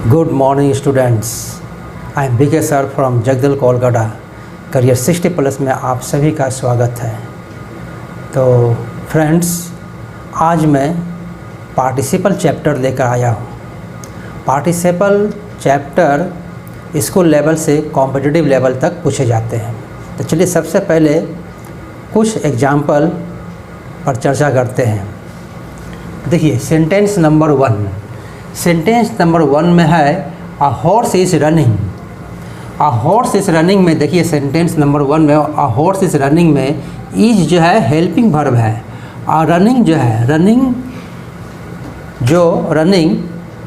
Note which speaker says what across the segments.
Speaker 1: Good morning students, I am BK sir from Jagdal Kolkata. Career 60+ में आप सभी का स्वागत है। तो फ्रेंड्स, आज मैं पार्टिसिपल चैप्टर लेकर आया हूँ। पार्टिसिपल चैप्टर स्कूल लेवल से कॉम्पिटिटिव लेवल तक पूछे जाते हैं। तो चलिए सबसे पहले कुछ एग्जाम्पल पर चर्चा करते हैं। देखिए सेंटेंस नंबर 1। सेंटेंस नंबर 1 में है a horse is running. A horse is running में देखिए सेंटेंस नंबर 1 में अ हॉर्स इज़ रनिंग में इज जो है हेल्पिंग वर्ब है और रनिंग जो है रनिंग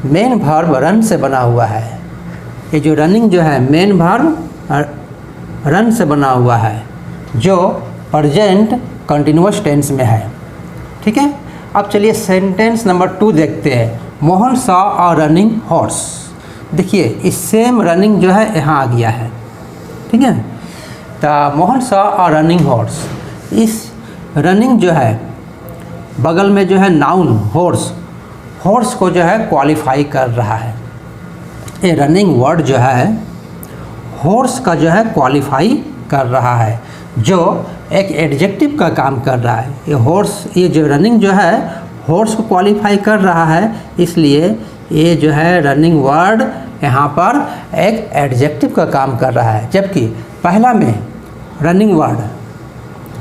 Speaker 1: मेन वर्ब रन से बना हुआ है। ये जो रनिंग जो है मेन वर्ब रन से बना हुआ है जो प्रेजेंट कंटिन्यूअस टेंस में है। ठीक है, अब चलिए सेंटेंस नंबर 2 देखते हैं। Mohan saw a running horse. देखिए इस सेम रनिंग जो है यहाँ आ गया है। ठीक है, तो Mohan saw a running horse. इस रनिंग जो है बगल में जो है नाउन हॉर्स को जो है क्वालिफाई कर रहा है। ये रनिंग वर्ड जो है हॉर्स का जो है क्वालिफाई कर रहा है, जो एक एडजेक्टिव का काम कर रहा है। ये जो रनिंग जो है हॉर्स को क्वालिफाई कर रहा है, इसलिए ये जो है रनिंग वर्ड यहाँ पर एक एडजेक्टिव का काम कर रहा है। जबकि पहला में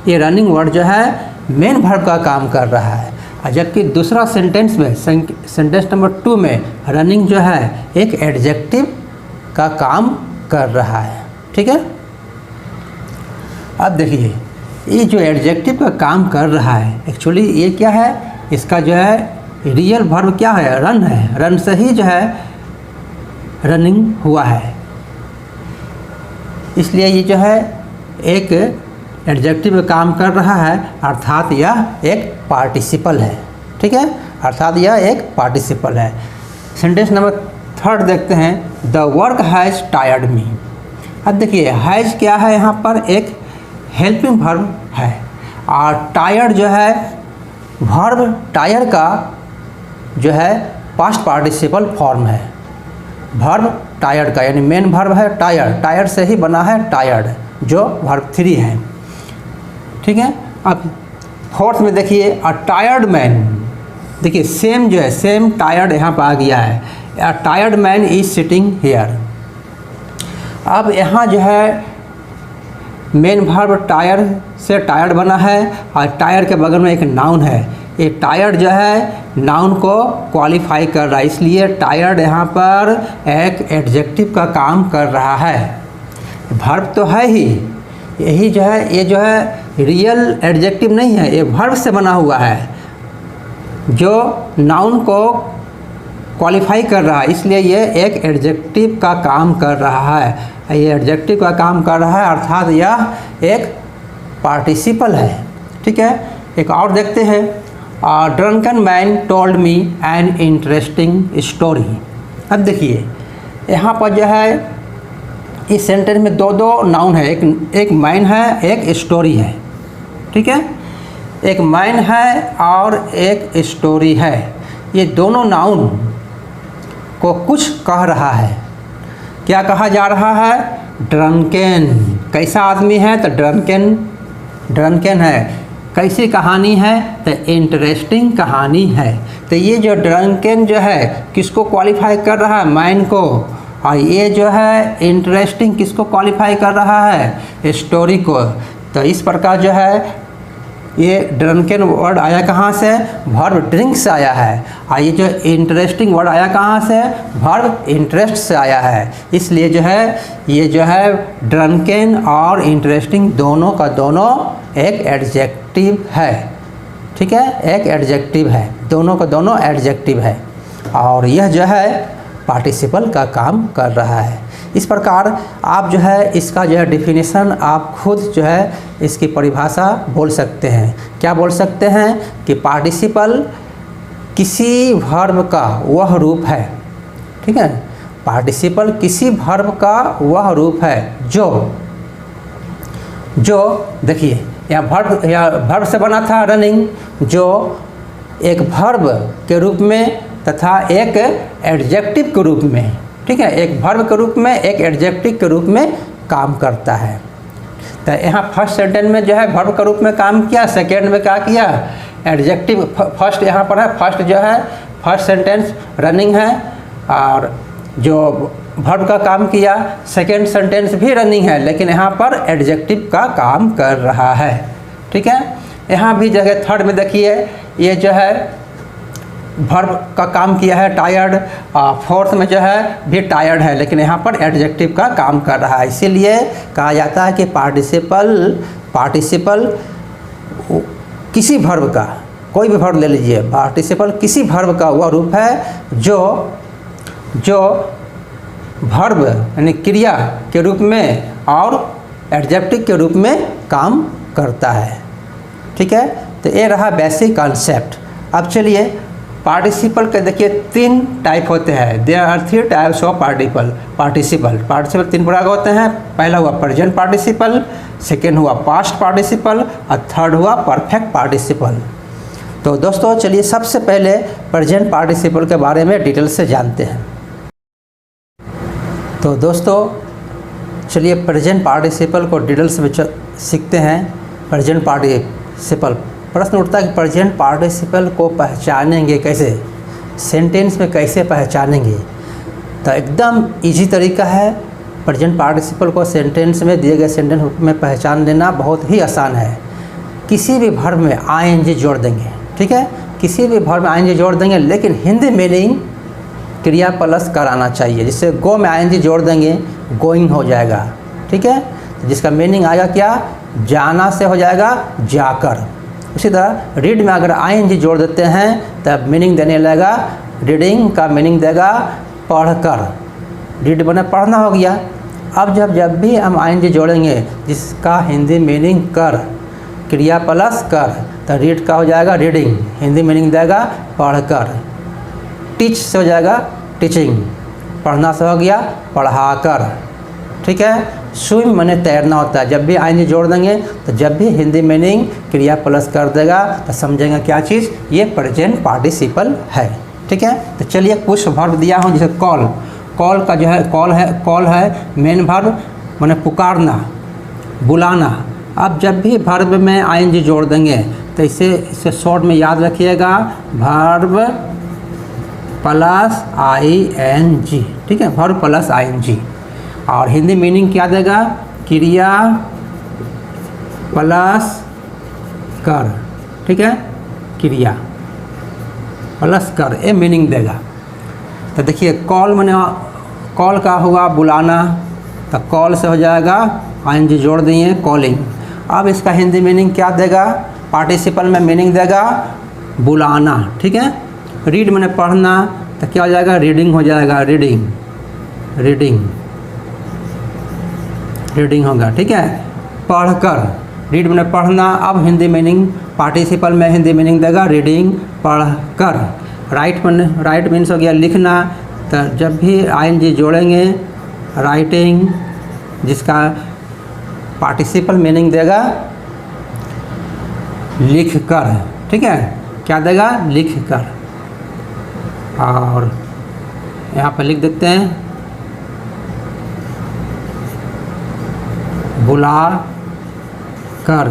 Speaker 1: ये रनिंग वर्ड जो है मेन वर्ब का काम कर रहा है, और जबकि दूसरा सेंटेंस में सेंटेंस नंबर 2 में रनिंग जो है एक एडजेक्टिव का काम कर रहा है। ठीक है, अब देखिए ये जो एडजेक्टिव का काम कर रहा है एक्चुअली ये क्या है, इसका जो है रियल वर्ब क्या है, रन है। रन से ही जो है रनिंग हुआ है, इसलिए ये जो है एक एडजेक्टिव का काम कर रहा है, अर्थात यह एक पार्टिसिपल है। ठीक है, अर्थात यह एक पार्टिसिपल है। सेंटेंस नंबर 3 देखते हैं। द वर्क हैज़ टायर्ड मी। अब देखिए हैज़ क्या है, यहाँ पर एक हेल्पिंग वर्ब है और टायर्ड जो है वर्ब टायर का जो है पास्ट पार्टिसिपल फॉर्म है। वर्ब टायर्ड का यानी मेन वर्ब है टायर से ही बना है टायर्ड, जो वर्ब 3 है। ठीक है, अब 4th में देखिए अ टायर्ड मैन। देखिए सेम टायर्ड यहाँ पर आ गया है। A tired man is sitting here. अब यहाँ जो है मेन वर्ब टायर से टायर्ड बना है और टायर के बगल में एक नाउन है। ये टायर्ड जो है नाउन को क्वालिफाई कर रहा है, इसलिए टायर्ड यहाँ पर एक एडजेक्टिव का काम कर रहा है। वर्ब तो है ही, यही जो है ये जो है रियल एडजेक्टिव नहीं है, ये वर्ब से बना हुआ है जो नाउन को क्वालिफाई कर रहा है, इसलिए ये एक एडजेक्टिव का काम कर रहा है। ये एडजेक्टिव का काम कर रहा है, अर्थात यह एक पार्टिसिपल है। ठीक है, एक और देखते हैं। Drunken man told me an interesting story. अब देखिए यहाँ पर जो है इस सेंटेंस में दो नाउन है, एक मैन है एक स्टोरी है। ठीक है, एक मैन है और एक स्टोरी है। ये दोनों नाउन को कुछ कह रहा है। क्या कहा जा रहा है, ड्रंकेन। कैसा आदमी है, तो ड्रंकेन है। कैसी कहानी है, तो इंटरेस्टिंग कहानी है। तो ये जो ड्रंकेन जो है किसको क्वालिफाई कर रहा है, मैन को, और ये जो है इंटरेस्टिंग किसको क्वालिफाई कर रहा है, स्टोरी को। तो इस प्रकार जो है ये ड्रंकेन वर्ड आया कहाँ से, वर्ब ड्रिंक से आया है, और ये जो इंटरेस्टिंग वर्ड आया कहाँ से, वर्ब इंटरेस्ट से आया है। इसलिए जो है ये जो है ड्रंकेन और इंटरेस्टिंग दोनों का दोनों एक एडजेक्टिव है। ठीक है, एक एडजेक्टिव है, दोनों का दोनों एडजेक्टिव है, और यह जो है पार्टिसिपल का काम कर रहा है। इस प्रकार आप जो है इसका जो है डिफिनीसन आप खुद जो है इसकी परिभाषा बोल सकते हैं। क्या बोल सकते हैं कि पार्टिसिपल किसी वर्ब का वह रूप है। ठीक है, पार्टिसिपल किसी वर्ब का वह रूप है जो देखिए यहाँ वर्ब से बना था रनिंग, जो एक वर्ब के रूप में तथा एक एडजेक्टिव के रूप में ठीक है, एक वर्ब के रूप में, एक एडजेक्टिव के रूप में काम करता है। तो यहाँ फर्स्ट सेंटेंस में जो है वर्ब के रूप में काम किया, सेकेंड में क्या किया, एडजेक्टिव। फर्स्ट यहाँ पर है, फर्स्ट जो है फर्स्ट सेंटेंस रनिंग है और जो वर्ब का काम किया, सेकेंड सेंटेंस भी रनिंग है लेकिन यहाँ पर एडजेक्टिव का काम कर रहा है। ठीक है, यहाँ भी जगह थर्ड में देखिए ये जो है वर्ब का काम किया है टायर्ड, फोर्थ में जो है भी टायर्ड है लेकिन यहाँ पर एडजेक्टिव का काम कर रहा है। इसीलिए कहा जाता है कि पार्टिसिपल किसी वर्ब का, कोई भी वर्ब ले लीजिए, पार्टिसिपल किसी वर्ब का वह रूप है जो वर्ब यानी क्रिया के रूप में और एडजेक्टिव के रूप में काम करता है। ठीक है, तो ये रहा बेसिक कॉन्सेप्ट। अब चलिए पार्टिसिपल के देखिए 3 टाइप होते हैं। There are 3 types of participle 3 प्रकार के होते हैं। पहला हुआ प्रेजेंट पार्टिसिपल, सेकेंड हुआ पास्ट पार्टिसिपल और थर्ड हुआ परफेक्ट पार्टिसिपल। तो दोस्तों चलिए सबसे पहले प्रेजेंट पार्टिसिपल के बारे में डिटेल से जानते हैं। तो दोस्तों चलिए प्रेजेंट पार्टिसिपल को डिटेल्स में सीखते हैं। प्रेजेंट पार्टिसिपल, प्रश्न उठता है कि प्रेजेंट पार्टिसिपल को पहचानेंगे कैसे, सेंटेंस में कैसे पहचानेंगे। तो एकदम इजी तरीका है, प्रेजेंट पार्टिसिपल को सेंटेंस में, दिए गए सेंटेंस में पहचान लेना बहुत ही आसान है। किसी भी वर्ब में आईएनजी जोड़ देंगे, ठीक है, किसी भी वर्ब में आईएनजी जोड़ देंगे लेकिन हिंदी मीनिंग क्रिया प्लस कर आना चाहिए। जिससे गो में आईएनजी जोड़ देंगे गोइंग हो जाएगा। ठीक है, जिसका मीनिंग आएगा क्या, जाना से हो जाएगा जाकर। उसी तरह रीड में अगर आईएनजी जोड़ देते हैं तब मीनिंग देने लगेगा, रीडिंग का मीनिंग देगा पढ़कर, रीड बने पढ़ना हो गया। अब जब भी हम आईएनजी जोड़ेंगे जिसका हिंदी मीनिंग कर, क्रिया प्लस कर, तो रीड का हो जाएगा रीडिंग, हिंदी मीनिंग देगा पढ़कर। टीच से हो जाएगा टीचिंग, पढ़ना से हो गया पढ़ाकर। ठीक है, स्विम माने तैरना होता है। जब भी आईएनजी जोड़ देंगे तो जब भी हिंदी मीनिंग क्रिया प्लस कर देगा तो समझेंगे क्या चीज़, ये प्रेजेंट पार्टिसिपल है। ठीक है, तो चलिए कुछ वर्ब दिया हूँ जैसे कॉल का जो है कॉल है मेन वर्ब माने पुकारना, बुलाना। अब जब भी वर्ब में आईएनजी जोड़ देंगे तो इसे शॉर्ट में याद रखिएगा, वर्ब प्लस आईएनजी। ठीक है, वर्ब प्लस आईएनजी। और हिंदी मीनिंग क्या देगा, क्रिया प्लस कर। ठीक है, क्रिया प्लस कर ये मीनिंग देगा। तो देखिए कॉल माने कॉल का हुआ बुलाना, तो कॉल से हो जाएगा आईएनजी जोड़ दिए कॉलिंग। अब इसका हिंदी मीनिंग क्या देगा, पार्टिसिपल में मीनिंग देगा बुलाना। ठीक है, रीड माने पढ़ना, तो क्या हो जाएगा, रीडिंग हो जाएगा, रीडिंग होगा। ठीक है, पढ़कर, रीड माने पढ़ना। अब हिंदी मीनिंग पार्टिसिपल में हिंदी मीनिंग देगा रीडिंग, पढ़कर। राइट मीन्स हो गया लिखना, तो जब भी आईएनजी जोड़ेंगे राइटिंग, जिसका पार्टिसिपल मीनिंग देगा लिख कर। ठीक है, क्या देगा, लिख कर। और यहाँ पर लिख देते हैं बुला कर,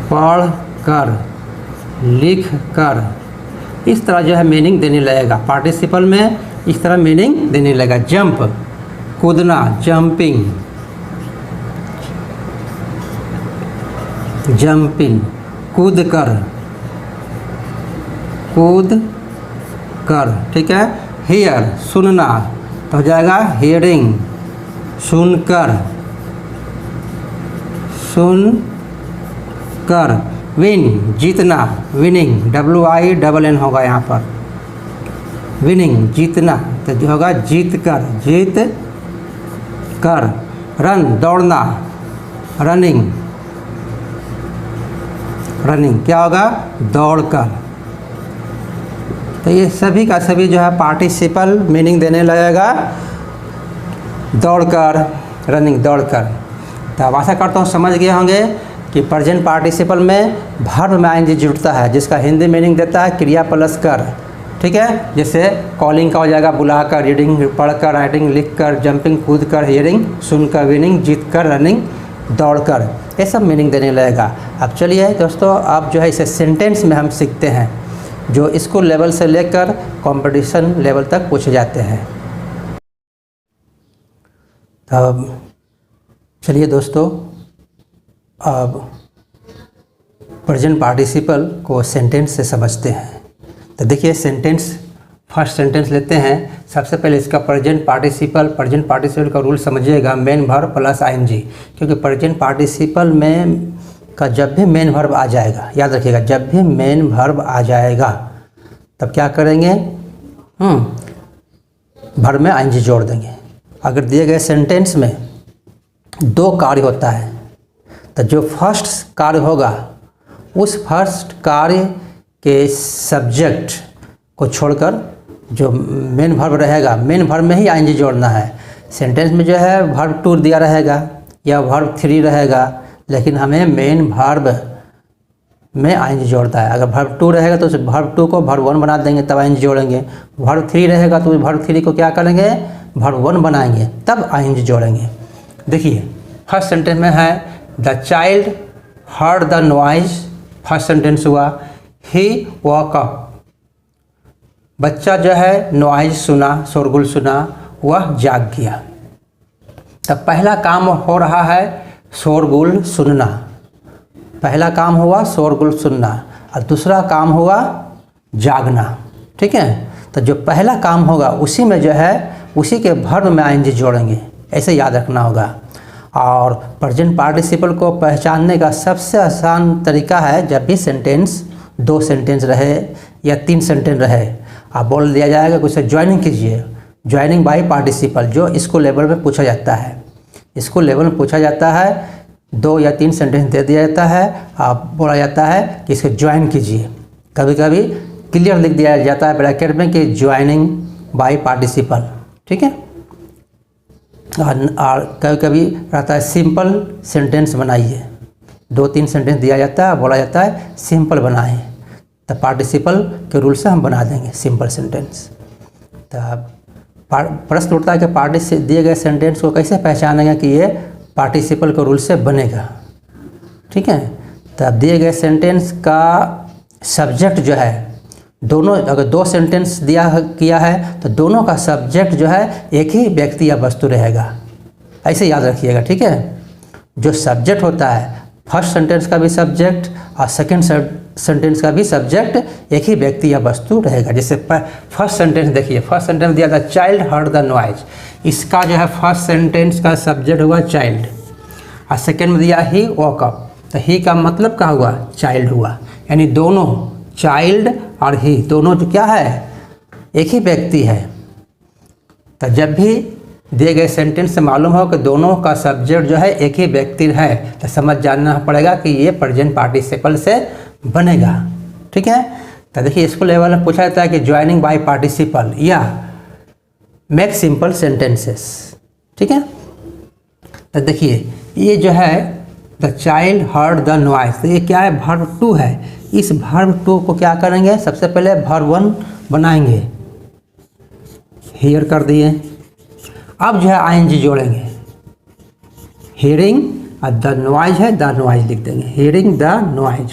Speaker 1: पढ़ कर, लिख कर। इस तरह जो है मीनिंग देने लगेगा, पार्टिसिपल में इस तरह मीनिंग देने लगेगा। जंप, कूदना, जंपिंग, कूद कर। ठीक है, हियर सुनना, तो हो जाएगा हियरिंग, सुनकर। विन जीतना, विनिंग, WINN होगा यहाँ पर, विनिंग जीतना, तो जो होगा जीत कर। रन दौड़ना, रनिंग, क्या होगा, दौड़ कर। तो ये सभी का सभी जो है पार्टिसिपल मीनिंग देने लगेगा दौड़कर, रनिंग, दौड़कर। तो अब आशा करता हूँ समझ गए होंगे कि प्रेजेंट पार्टिसिपल में वर्ब में आईएनजी जुड़ता है जिसका हिंदी मीनिंग देता है क्रिया प्लस कर, ठीक है। जैसे कॉलिंग का हो जाएगा बुलाकर, रीडिंग पढ़कर, राइटिंग लिखकर, जंपिंग कूद कर, हियरिंग सुनकर, विनिंग जीत कर, रनिंग दौड़कर, ये सब मीनिंग देने लगेगा। अब चलिए दोस्तों, अब जो है इसे सेंटेंस में हम सीखते हैं, जो स्कूल लेवल से लेकर कंपटीशन लेवल तक पूछे जाते हैं। अब चलिए दोस्तों, अब प्रेजेंट पार्टिसिपल को सेंटेंस से समझते हैं। तो देखिए सेंटेंस, फर्स्ट सेंटेंस लेते हैं। सबसे पहले इसका प्रेजेंट पार्टिसिपल का रूल समझिएगा, मेन वर्ब प्लस आईएनजी, क्योंकि प्रेजेंट पार्टिसिपल में का जब भी मेन वर्ब आ जाएगा, याद रखिएगा, जब भी मेन वर्ब आ जाएगा तब क्या करेंगे, वर्ब में आईएनजी जोड़ देंगे। अगर दिए गए सेंटेंस में 2 कार्य होता है तो जो फर्स्ट कार्य होगा उस फर्स्ट कार्य के सब्जेक्ट को छोड़कर जो मेन वर्ब रहेगा, मेन वर्ब में ही आईएनजी जोड़ना है। सेंटेंस में जो है वर्ब 2 दिया रहेगा या वर्ब 3 रहेगा, लेकिन हमें मेन वर्ब में आईएनजी जोड़ता है। अगर वर्ब 2 रहेगा तो उस वर्ब 2 को वर्ब 1 बना देंगे, तब आईएनजी जोड़ेंगे। वर्ब 3 रहेगा तो वर्ब 3 को क्या करेंगे, वर्ब 1 बनाएंगे, तब आईएनजी जोड़ेंगे। देखिए फर्स्ट सेंटेंस में है the child heard the noise, first sentence हुआ। ही वॉक अप, बच्चा जो है नॉइज सुना, शोरगुल सुना, वह जाग गया। तब पहला काम हो रहा है शोरगुल सुनना, पहला काम हुआ शोरगुल सुनना, और दूसरा काम हुआ जागना। ठीक है, तो जो पहला काम होगा उसी में जो है उसी के वर्ब में आईएनजी जोड़ेंगे, ऐसे याद रखना होगा। और प्रेजेंट पार्टिसिपल को पहचानने का सबसे आसान तरीका है, जब भी सेंटेंस 2 सेंटेंस रहे या 3 सेंटेंस रहे, आप बोल दिया जाएगा कि उसे ज्वाइनिंग कीजिए, ज्वाइनिंग बाय पार्टिसिपल, जो स्कूल लेवल में पूछा जाता है। स्कूल लेवल में पूछा जाता है, 2 या 3 सेंटेंस दे दिया जाता है, आप बोला जाता है कि इसको ज्वाइन कीजिए। कभी कभी क्लियर लिख दिया जाता है ब्रैकेट में कि ज्वाइनिंग बाय पार्टिसिपल, ठीक है। और कभी कभी रहता है सिंपल सेंटेंस बनाइए, 2-3 सेंटेंस दिया जाता है, बोला जाता है सिंपल बनाएं, तो पार्टिसिपल के रूल से हम बना देंगे सिंपल सेंटेंस। तो प्रश्न उठता है कि दिए गए सेंटेंस को कैसे पहचानेंगे कि ये पार्टिसिपल के रूल से बनेगा। ठीक है, तो दिए गए सेंटेंस का सब्जेक्ट जो है, दोनों, अगर 2 सेंटेंस किया है तो दोनों का सब्जेक्ट जो है एक ही व्यक्ति या वस्तु रहेगा, ऐसे याद रखिएगा। ठीक है, जो सब्जेक्ट होता है फर्स्ट सेंटेंस का भी सब्जेक्ट और सेकंड सेंटेंस का भी सब्जेक्ट एक ही व्यक्ति या वस्तु रहेगा। जैसे फर्स्ट सेंटेंस देखिए, फर्स्ट सेंटेंस दिया था चाइल्ड हर्ड द नॉइज, इसका जो है फर्स्ट सेंटेंस का सब्जेक्ट हुआ चाइल्ड, और सेकंड में दिया ही वॉक अप, तो ही का मतलब क्या हुआ, चाइल्ड हुआ। यानी दोनों चाइल्ड और ही दोनों जो क्या है, एक ही व्यक्ति है। तो जब भी दिए गए सेंटेंस से मालूम हो कि दोनों का सब्जेक्ट जो है एक ही व्यक्ति है, तो समझ जानना पड़ेगा कि ये प्रेजेंट पार्टिसिपल से बनेगा। ठीक है, तो देखिए स्कूल लेवल में पूछा जाता है कि ज्वाइनिंग बाय पार्टिसिपल या मेक सिंपल सेंटेंसेस। ठीक है, तो देखिए ये जो है the child heard the noise, तो ये क्या है, वर्ब 2 है। इस वर्ब 2 को क्या करेंगे, सबसे पहले वर्ब 1 बनाएंगे, हियर कर दिए। अब जो है आईएनजी जोड़ेंगे, हियरिंग और द नॉइज है, द नॉइज लिख देंगे, हियरिंग द नॉइज।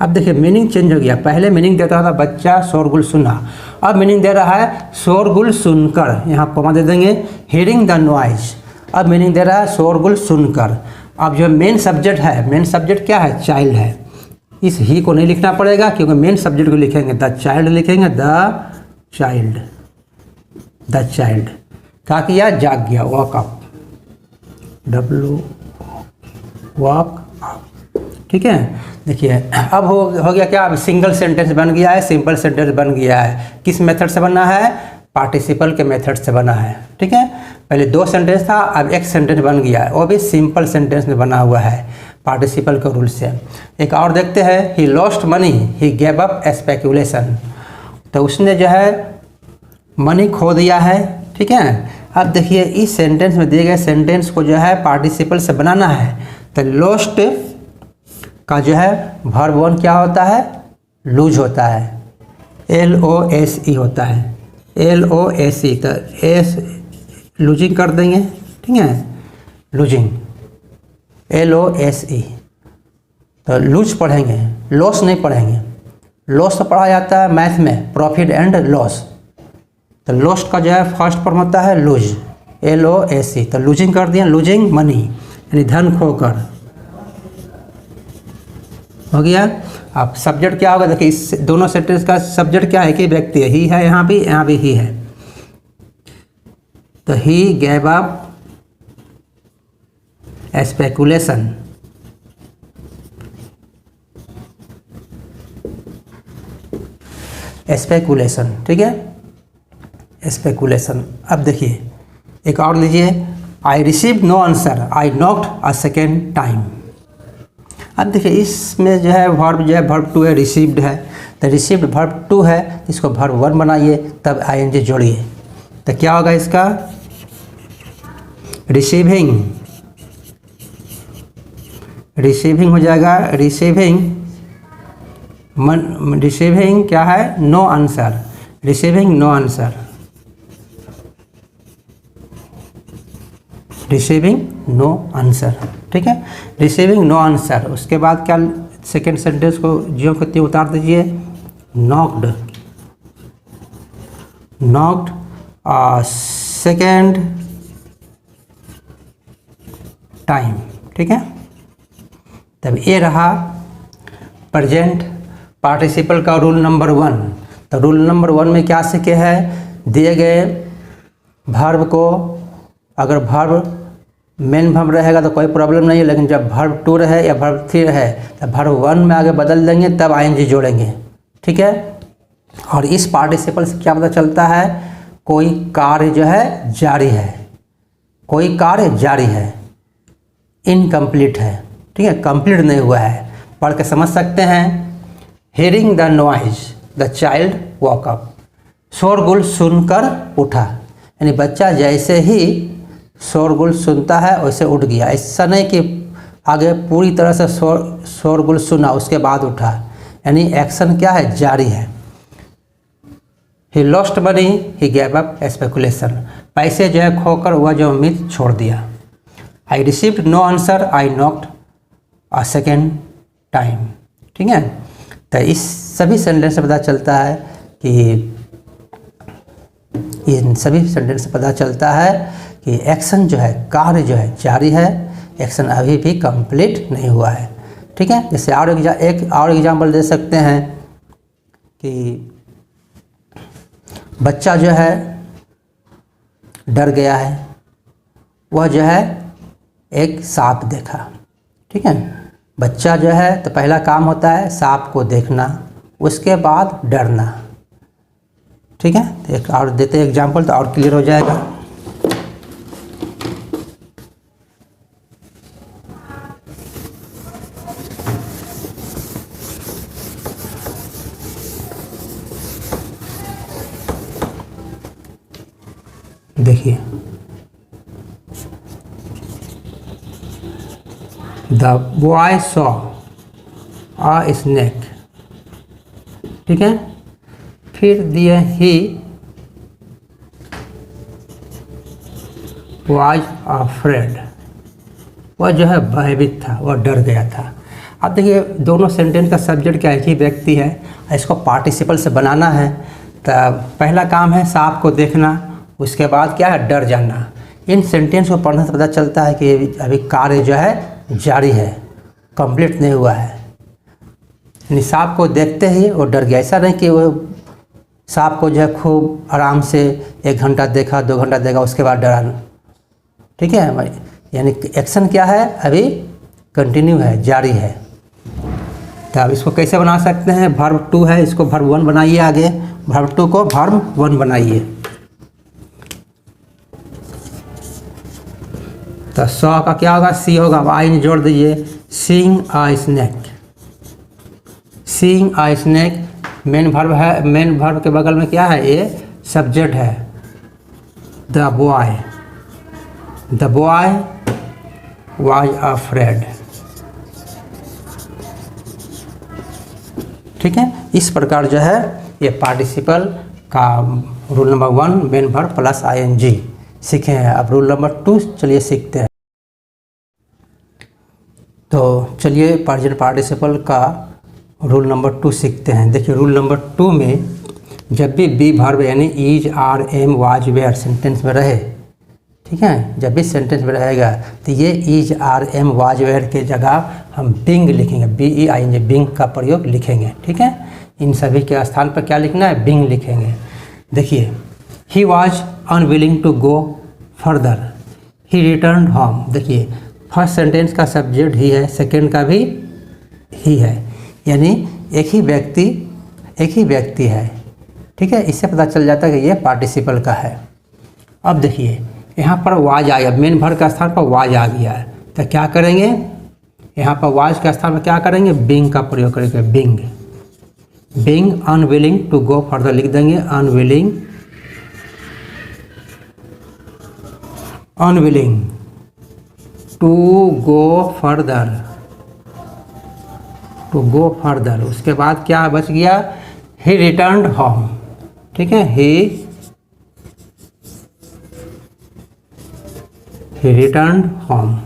Speaker 1: अब देखिए मीनिंग चेंज हो गया, पहले मीनिंग देता था बच्चा शोरगुल सुना, अब मीनिंग दे रहा है शोरगुल सुनकर, यहाँ कोमा दे देंगे, हियरिंग द नॉइज। अब मीनिंग दे रहा है शोरगुल सुनकर। अब जो मेन सब्जेक्ट है, मेन सब्जेक्ट क्या है, चाइल्ड है, इस ही को नहीं लिखना पड़ेगा क्योंकि मेन सब्जेक्ट को लिखेंगे, द चाइल्ड लिखेंगे, द चाइल्ड, द चाइल्ड। क्या किया, जाग गया, walk up, W walk up. ठीक है, देखिए अब हो गया क्या, अब सिंगल सेंटेंस बन गया है, सिंपल सेंटेंस बन गया है। किस मेथड से बना है, पार्टिसिपल के मेथड से बना है। ठीक है, पहले 2 सेंटेंस था, अब 1 सेंटेंस बन गया है, वो भी सिंपल सेंटेंस में बना हुआ है पार्टिसिपल के रूल से। एक और देखते हैं, ही lost money he gave up speculation, तो उसने जो है मनी खो दिया है। ठीक है, अब देखिए इस सेंटेंस में दिए गए सेंटेंस को जो है पार्टिसिपल से बनाना है, तो लॉस्ट का जो है वर्ब 1 क्या होता है, लूज होता है, LOSE होता है, LOSE। तो एस लूजिंग कर देंगे, ठीक है, लूजिंग, LOSE। तो लूज पढ़ेंगे, लॉस नहीं पढ़ेंगे। लॉस तो पढ़ा जाता है मैथ में, प्रॉफिट एंड लॉस। तो लॉस का जो है फर्स्ट फॉर्म होता है लूज, LOSE। तो लूजिंग कर दिया, लूजिंग मनी यानी धन खोकर, हो गया। अब सब्जेक्ट क्या होगा, देखिए इस दोनों सेंटेंस का सब्जेक्ट क्या है कि व्यक्ति है, ही है, यहाँ भी ही है। तो he gave up speculation, speculation, ठीक है, स्पेकुलेशन। अब देखिए एक और लीजिए, I receive no answer, I knocked a second time. अब देखिए इसमें जो है वर्ब जो है वर्ब टू है, रिसीव्ड है। तो रिसीव्ड वर्ब टू है, इसको वर्ब वन बनाइए, तब ING जोड़िए। तो क्या होगा इसका, रिसीविंग, रिसीविंग हो जाएगा, रिसीविंग रिसीविंग क्या है, no answer, receiving no answer, receiving no answer, ठीक है, रिसीविंग नो आंसर। उसके बाद क्या, सेकेंड सेंटेंस को ज्यों को त्यों उतार दीजिए, नॉक्ड, नॉक्ड सेकेंड टाइम, ठीक है। तब ये रहा प्रेजेंट पार्टिसिपल का रूल नंबर 1। तो रूल नंबर 1 में क्या सीखे हैं, दिए गए वर्ब को अगर वर्ब मेन वर्ब रहेगा तो कोई प्रॉब्लम नहीं है, लेकिन जब वर्ब 2 रहे या वर्ब 3 रहे तो वर्ब 1 में आगे बदल देंगे, तब ING जोड़ेंगे, ठीक है। और इस पार्टिसिपल से क्या पता चलता है, कोई कार्य जो है जारी है, कोई कार्य जारी है, इनकम्प्लीट है, ठीक है, कंप्लीट नहीं हुआ है। पढ़ के समझ सकते हैं। Hearing the noise the child walk up, शोरगुल सुनकर उठा, यानी बच्चा जैसे ही शोरगुल सुनता है वैसे उठ गया। ऐसा नहीं कि आगे पूरी तरह से शोरगुल सुना उसके बाद उठा, यानी एक्शन क्या है, जारी है। He lost money, he gave up speculation, पैसे जो है खोकर वह जो उम्मीद छोड़ दिया। I received no answer, I knocked a second time, ठीक है। तो इस सभी सेंटेंस से पता चलता है कि इन सभी सेंटेंस से पता चलता है कि एक्शन जो है, कार्य जो है जारी है, एक्शन अभी भी कंप्लीट नहीं हुआ है, ठीक है। जैसे एक और एग्जांपल दे सकते हैं कि बच्चा जो है डर गया है, वह जो है एक सांप देखा, ठीक है। बच्चा जो है तो पहला काम होता है सांप को देखना, उसके बाद डरना, ठीक है। तो एक और देते हैं एग्जांपल तो और क्लियर हो जाएगा। देखिए, the boy saw a snake, ठीक है। फिर दिए ही वाज अफ्रेड, वह जो है भयभीत था, वह डर गया था। अब देखिए दोनों सेंटेंस का सब्जेक्ट क्या है, कि व्यक्ति है, इसको पार्टिसिपल से बनाना है। तो पहला काम है सांप को देखना, उसके बाद क्या है, डर जाना। इन सेंटेंस को पढ़ने से पता चलता है कि अभी कार्य जो है जारी है, कंप्लीट नहीं हुआ है। यानी सांप को देखते ही वो डर गया, ऐसा नहीं कि वो सांप को जो है खूब आराम से 1 घंटा देखा, 2 घंटा देखा, उसके बाद डरा, ठीक है। यानी एक्शन क्या है, अभी कंटिन्यू है, जारी है। तो अब इसको कैसे बना सकते हैं, वर्ब 2 है, इसको वर्ब 1 बनाइए, आगे वर्ब 2 को वर्ब 1 बनाइए। तो सॉ का क्या होगा, सी होगा, अब आई जोड़ दीजिए, seeing a snake, seeing a snake main verb है, मेन वर्ब के बगल में क्या है, ये सब्जेक्ट है। द बॉय वाज अफ्रेड, ठीक है। इस प्रकार जो है ये पार्टिसिपल का rule number 1 main verb plus ing सीखे हैं। अब रूल नंबर 2 चलिए सीखते हैं। तो चलिए प्रेजेंट पार्टिसिपल का रूल नंबर 2 सीखते हैं। देखिए रूल नंबर 2 में जब भी बी वर्ब यानी is, are, am, was, were sentence में रहे, ठीक है, जब भी सेंटेंस में रहेगा तो ये is, are, am, was, were के जगह हम बिंग लिखेंगे, BEING बिंग का प्रयोग लिखेंगे। ठीक है, इन सभी के स्थान पर क्या लिखना है, बिंग लिखेंगे। देखिए he was unwilling to go further, he return home. देखिए फर्स्ट सेंटेंस का सब्जेक्ट ही है, सेकेंड का भी ही है, यानी एक ही व्यक्ति है। ठीक है, इससे पता चल जाता है कि ये पार्टिसिपल का है। अब देखिए यहाँ पर वाज आया, मेन वर्ब का स्थान पर वाज आ गया है, तो क्या करेंगे, यहाँ पर वाज के स्थान पर क्या करेंगे, बिंग का प्रयोग करेंगे। Being unwilling to go further लिख देंगे, अनविलिंग टू गो फर्दर। उसके बाद क्या बच गया, ही रिटर्न्ड होम। ठीक है, ही रिटर्न्ड होम,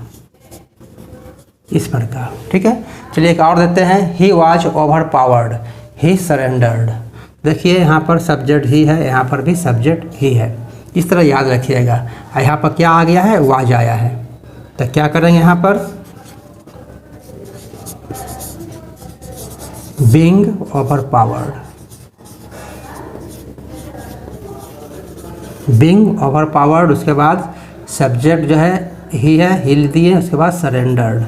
Speaker 1: इस प्रकार। ठीक है, चलिए एक और देते हैं, he was over powered, he surrendered. देखिए यहाँ पर सब्जेक्ट ही है, यहाँ पर भी सब्जेक्ट ही है, इस तरह याद रखिएगा। यहाँ पर क्या आ गया है, वाज आया है, तो क्या करेंगे यहाँ पर, being over powered, being over powered. उसके बाद सब्जेक्ट जो है ही है, हिल दिए, उसके बाद सरेंडर्ड,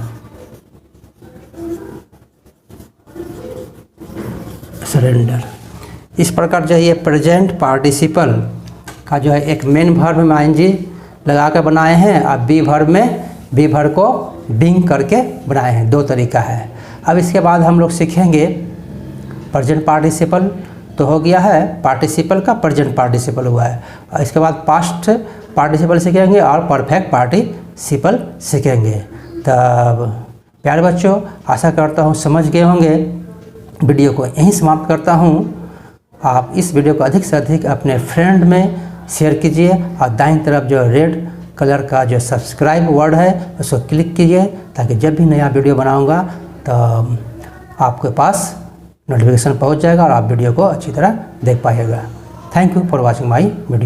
Speaker 1: सरेंडर। इस प्रकार जो है ये प्रेजेंट पार्टिसिपल का जो है एक मेन वर्ब में ing लगा कर बनाए हैं, और बी वर्ब को बिंग करके बनाए हैं। दो तरीका है। अब इसके बाद हम लोग सीखेंगे प्रेजेंट पार्टिसिपल, तो हो गया है पार्टिसिपल का प्रेजेंट पार्टिसिपल हुआ है, और इसके बाद पास्ट पार्टिसिपल सीखेंगे और परफेक्ट पार्टिसिपल सीखेंगे। तब प्यारे बच्चों, आशा करता हूँ समझ गए होंगे। वीडियो को यहीं समाप्त करता हूँ। आप इस वीडियो को अधिक से अधिक अपने फ्रेंड में शेयर कीजिए, और दाईं तरफ जो रेड कलर का जो सब्सक्राइब वर्ड है उसको क्लिक कीजिए, ताकि जब भी नया वीडियो बनाऊंगा तो आपके पास नोटिफिकेशन पहुंच जाएगा और आप वीडियो को अच्छी तरह देख पाइएगा। Thank you for watching my video.